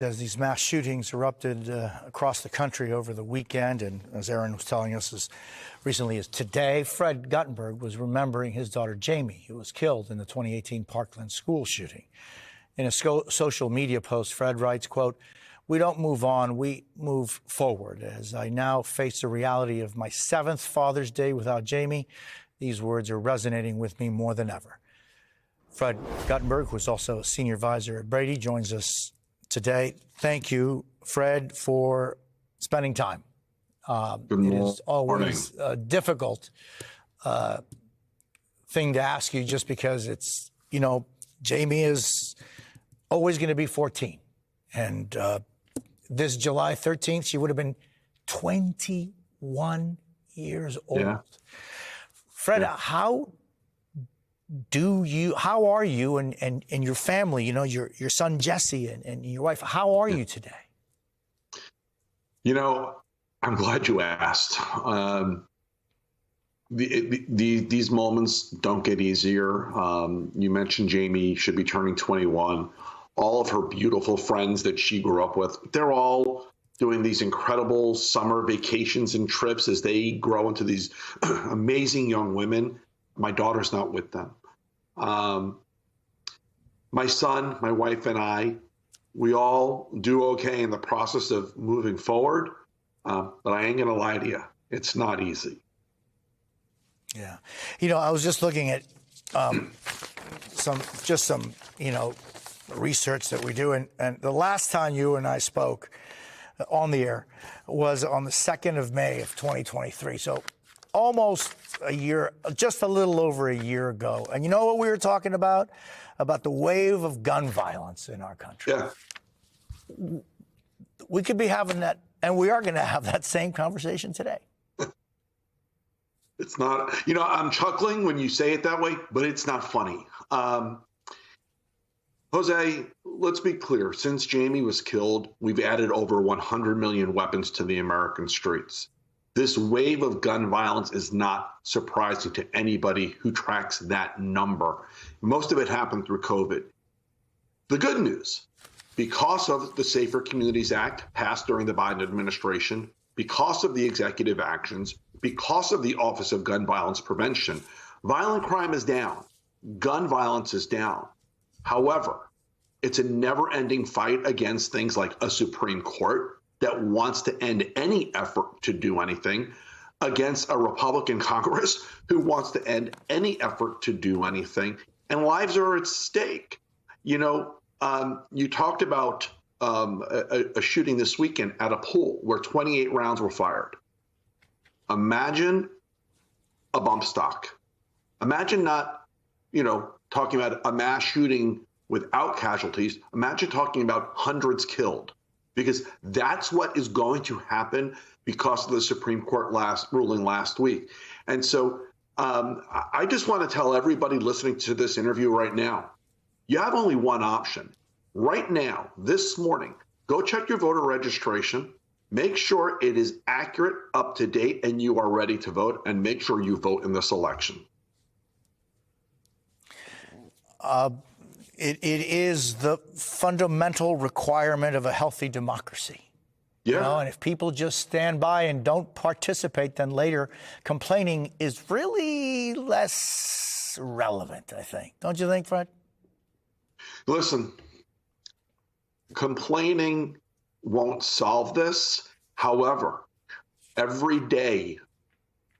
As these mass shootings erupted across the country over the weekend, and as Aaron was telling us, as recently as today, Fred Guttenberg was remembering his daughter Jamie, who was killed in the 2018 Parkland school shooting. In a social media post, Fred writes, quote, "We don't move on, we move forward. As I now face the reality of my 7th Father's Day without Jamie, these words are resonating with me more than ever." Fred Guttenberg, who is also a senior advisor at Brady, joins us today. Thank you, Fred, for spending time. It is always a difficult thing to ask you, just because it's, Jamie is always going to be 14. And this July 13th, she would have been 21 years old. Yeah. Fred, how are you and your family, your son Jesse and your wife, how are you today? I'm glad you asked. These moments don't get easier. You mentioned Jamie should be turning 21. All of her beautiful friends that she grew up with, they're all doing these incredible summer vacations and trips as they grow into these amazing young women. My daughter's not with them. My son, my wife, and I, we all do okay in the process of moving forward. But I ain't going to lie to you. It's not easy. Yeah. I was just looking at some research that we do. And the last time you and I spoke on the air was on the 2nd of May of 2023. So almost a year, just a little over a year ago. And you know what we were talking about? About the wave of gun violence in our country. Yeah. We could be having that, and we are going to have that same conversation today. It's not, I'm chuckling when you say it that way, but it's not funny. Jose, let's be clear. Since Jamie was killed, we've added over 100 million weapons to the American streets. This wave of gun violence is not surprising to anybody who tracks that number. Most of it happened through COVID. The good news, because of the Safer Communities Act passed during the Biden administration, because of the executive actions, because of the Office of Gun Violence Prevention, violent crime is down. Gun violence is down. However, it's a never-ending fight against things like a Supreme Court that wants to end any effort to do anything, against a Republican Congress who wants to end any effort to do anything, and lives are at stake. You talked about a shooting this weekend at a pool where 28 rounds were fired. Imagine a bump stock. Imagine not, talking about a mass shooting without casualties. Imagine talking about hundreds killed, because that's what is going to happen because of the Supreme Court ruling last week. And so I just want to tell everybody listening to this interview right now, you have only one option. Right now, this morning, go check your voter registration, make sure it is accurate, up to date, and you are ready to vote, and make sure you vote in this election. It is the fundamental requirement of a healthy democracy. Yeah. And if people just stand by and don't participate, then later complaining is really less relevant, I think. Don't you think, Fred? Listen, complaining won't solve this. However, every day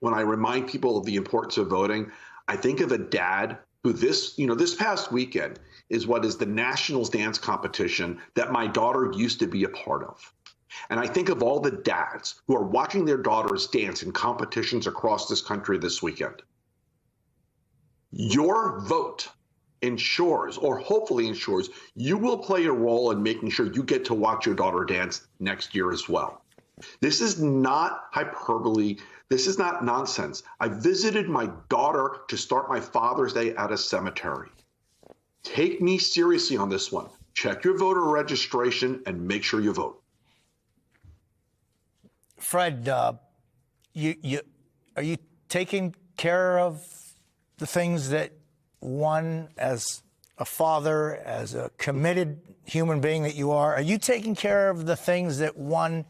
when I remind people of the importance of voting, I think of a dad who this past weekend is what is the Nationals dance competition that my daughter used to be a part of. And I think of all the dads who are watching their daughters dance in competitions across this country this weekend. Your vote ensures, or hopefully ensures, you will play a role in making sure you get to watch your daughter dance next year as well. This is not hyperbole. This is not nonsense. I visited my daughter to start my Father's Day at a cemetery. Take me seriously on this one. Check your voter registration and make sure you vote. Fred, are you taking care of the things that one as a father, as a committed human being that you are you taking care of the things that one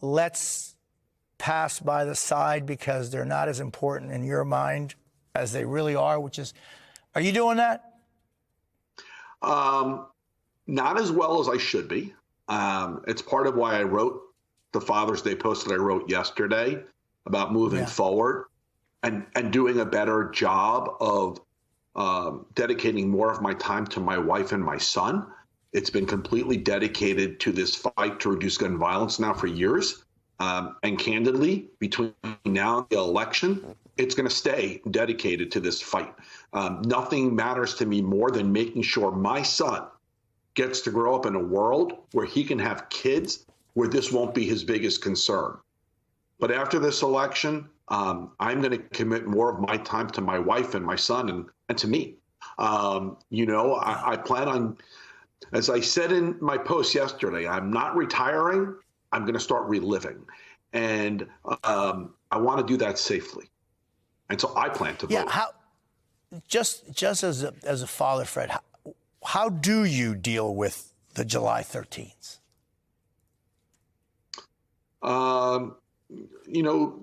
lets pass by the side because they're not as important in your mind as they really are, are you doing that? Not as well as I should be. It's part of why I wrote the Father's Day post that I wrote yesterday about moving forward and doing a better job of dedicating more of my time to my wife and my son. It's been completely dedicated to this fight to reduce gun violence now for years. And candidly, between now and the election, it's going to stay dedicated to this fight. Nothing matters to me more than making sure my son gets to grow up in a world where he can have kids where this won't be his biggest concern. But after this election, I'm going to commit more of my time to my wife and my son and to me. I plan on, as I said in my post yesterday, I'm not retiring. I'm going to start reliving. And I want to do that safely. And so I plan to vote. Yeah, just as a father, Fred, how do you deal with the July 13th?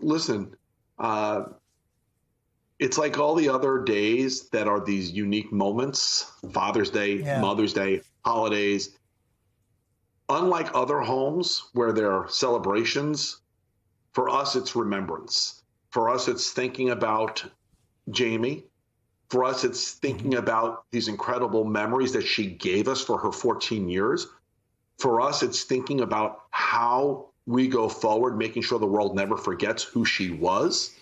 Listen, it's like all the other days that are these unique moments, Father's Day, Mother's Day, holidays. Unlike other homes where there are celebrations, for us, it's remembrance. For us, it's thinking about Jamie. For us, it's thinking about these incredible memories that she gave us for her 14 years. For us, it's thinking about how we go forward, making sure the world never forgets who she was.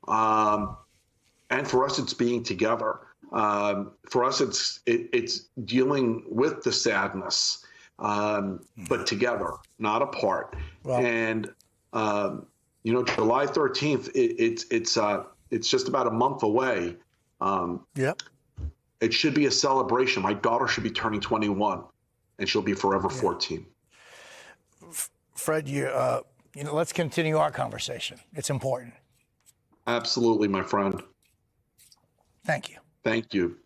And for us, it's being together. For us, it's dealing with the sadness, but together, not apart. Well, and July 13th, it's just about a month away. It should be a celebration. My daughter should be turning 21, and she'll be forever 14. Fred, let's continue our conversation. It's important. Absolutely, my friend. Thank you. Thank you.